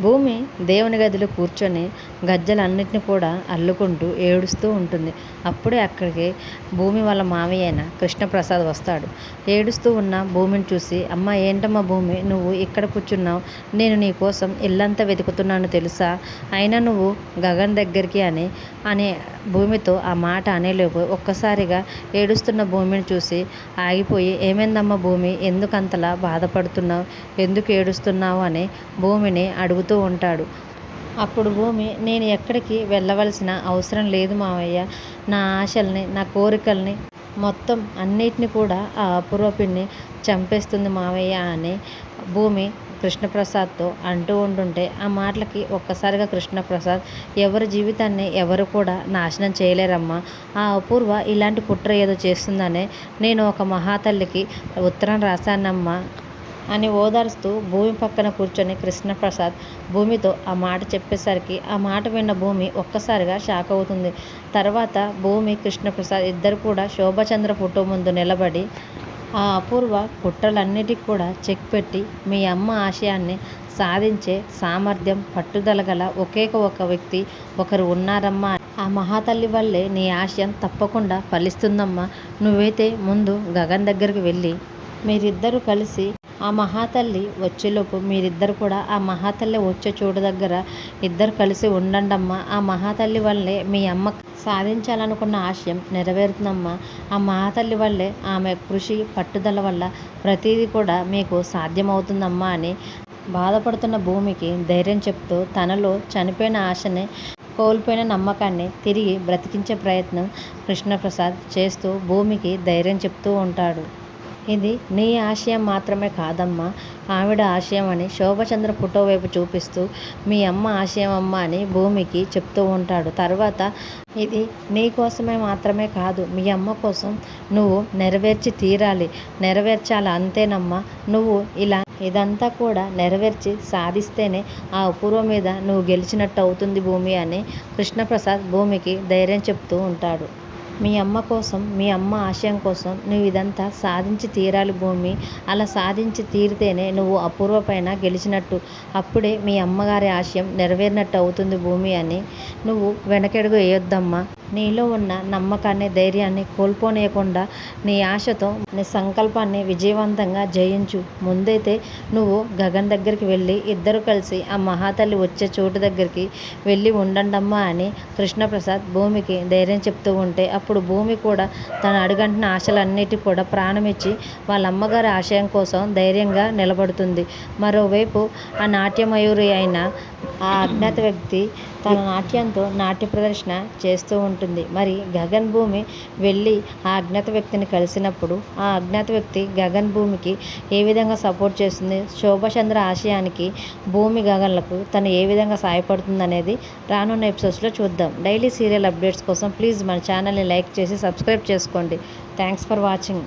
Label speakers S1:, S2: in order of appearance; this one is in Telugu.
S1: భూమి దేవుని గదిలో కూర్చొని గజ్జలన్నిటిని కూడా అల్లుకుంటూ ఏడుస్తూ ఉంటుంది. అప్పుడే అక్కడికి భూమి వాళ్ళ మావయ్య అయిన కృష్ణప్రసాద్ వస్తాడు. ఏడుస్తూ ఉన్న భూమిని చూసి, అమ్మ ఏంటమ్మా భూమి నువ్వు ఇక్కడ కూర్చున్నావు? నేను నీ కోసం ఇల్లంతా వెతుకుతున్నాను తెలుసా? అయినా నువ్వు గగన్ దగ్గరికి అనే భూమితో ఆ మాట అనేలోపు ఒక్కసారిగా ఏడుస్తున్న భూమిని చూసి ఆగిపోయి, ఏమైందమ్మా భూమి, ఎందుకంతలా బాధపడుతున్నావు, ఎందుకు ఏడుస్తున్నావు అని భూమిని అడుగుతూ ఉంటాడు. అప్పుడు భూమి, నేను ఎక్కడికి వెళ్ళవలసిన అవసరం లేదు మావయ్య, నా ఆశల్ని, నా కోరికల్ని మొత్తం అన్నిటిని కూడా ఆ అపూర్వ పిన్ని చంపేస్తుంది మావయ్య అని భూమి కృష్ణప్రసాద్తో అంటూ ఉంటుంటే, ఆ మాటలకి ఒక్కసారిగా కృష్ణప్రసాద్, ఎవరి జీవితాన్ని ఎవరు కూడా నాశనం చేయలేరమ్మా, ఆ అపూర్వ ఇలాంటి కుట్ర ఏదో చేస్తుందనే నేను ఒక మహాతల్లికి ఉత్తరం రాశానమ్మా అని ఓదారుస్తూ భూమి పక్కన కూర్చొని కృష్ణప్రసాద్ భూమితో ఆ మాట చెప్పేసరికి ఆ మాట విన్న భూమి ఒక్కసారిగా షాక్ అవుతుంది. తర్వాత భూమి కృష్ణప్రసాద్ ఇద్దరు కూడా శోభచంద్ర ఫోటో ముందు నిలబడి ఆ అపూర్వ కుట్రలన్నిటికీ కూడా చెక్ పెట్టి, మీ అమ్మ ఆశయాన్ని సాధించే సామర్థ్యం, పట్టుదల గల ఒకే ఒక వ్యక్తి ఒకరు ఉన్నారమ్మా, ఆ మహాతల్లి వల్లే నీ ఆశయం తప్పకుండా ఫలిస్తుందమ్మా, నువ్వైతే ముందు గగన్ దగ్గరికి వెళ్ళి మీరిద్దరూ కలిసి ఆ మహాతల్లి వచ్చేలోపు మీరిద్దరు కూడా ఆ మహాతల్లి వచ్చే చోటు దగ్గర ఇద్దరు కలిసి ఉండండమ్మా, ఆ మహాతల్లి వల్లే మీ అమ్మ సాధించాలనుకున్న ఆశయం నెరవేరుతుందమ్మా, ఆ మహాతల్లి వల్లే ఆమె కృషి పట్టుదల వల్ల ప్రతిదీ కూడా మీకు సాధ్యమవుతుందమ్మా అని బాధపడుతున్న భూమికి ధైర్యం చెప్తూ, తనలో చనిపోయిన ఆశని, కోల్పోయిన నమ్మకాన్ని తిరిగి బ్రతికించే ప్రయత్నం కృష్ణప్రసాద్ చేస్తూ భూమికి ధైర్యం చెప్తూ ఉంటాడు. ఇది నీ ఆశయం మాత్రమే కాదమ్మా, ఆవిడ ఆశయం అని శోభచంద్ర ఫోటో వైపు చూపిస్తూ, మీ అమ్మ ఆశయం అమ్మ అని భూమికి చెప్తూ ఉంటాడు. తర్వాత ఇది నీ కోసమే మాత్రమే కాదు, మీ అమ్మ కోసం నువ్వు నెరవేర్చి తీరాలి, నెరవేర్చాలి అంతేనమ్మా, నువ్వు ఇదంతా కూడా నెరవేర్చి సాధిస్తేనే ఆ అపూర్వ మీద నువ్వు గెలిచినట్టు అవుతుంది భూమి అని కృష్ణప్రసాద్ భూమికి ధైర్యం చెప్తూ ఉంటాడు. మీ అమ్మ కోసం, మీ అమ్మ ఆశయం కోసం నువ్వు ఇదంతా సాధించి తీరాలి భూమి, అలా సాధించి తీరితేనే నువ్వు అపూర్వ పైన గెలిచినట్టు, అప్పుడే మీ అమ్మగారి ఆశయం నెరవేరినట్టు అవుతుంది భూమి అని నువ్వు వెనకడుగు వేయొద్దమ్మా, నీలో ఉన్న నమ్మకాన్ని, ధైర్యాన్ని కోల్పోనీయకుండా నీ ఆశతో నీ సంకల్పాన్ని విజయవంతంగా జయించు, ముందైతే నువ్వు గగన్ దగ్గరికి వెళ్ళి ఇద్దరు కలిసి ఆ మహాతల్లి వచ్చే చోటు దగ్గరికి వెళ్ళి ఉండండమ్మా అని కృష్ణప్రసాద్ భూమికి ధైర్యం చెప్తూ ఉంటే, అప్పుడు భూమి కూడా తన అడుగంటిన ఆశలన్నిటి కూడా ప్రాణమిచ్చి వాళ్ళ అమ్మగారి ఆశయం కోసం ధైర్యంగా నిలబడుతుంది. మరోవైపు ఆ నాట్యమయూరి అయిన ఆ అజ్ఞాత వ్యక్తి తన నాట్యంతో నాట్య ప్రదర్శన చేస్తూ ఉంటుంది. మరి గగన్ భూమి వెళ్ళి ఆ అజ్ఞాత వ్యక్తిని కలిసినప్పుడు ఆ అజ్ఞాత వ్యక్తి గగన్ భూమికి ఏ విధంగా సపోర్ట్ చేస్తుంది, శోభచంద్ర ఆశయానికి భూమి గగన్లకు తను ఏ విధంగా సహాయపడుతుంది అనేది రానున్న ఎపిసోడ్స్లో చూద్దాం. డైలీ సీరియల్ అప్డేట్స్ కోసం ప్లీజ్ మన ఛానల్ని లైక్ చేసి సబ్స్క్రైబ్ చేసుకోండి. Thanks for watching.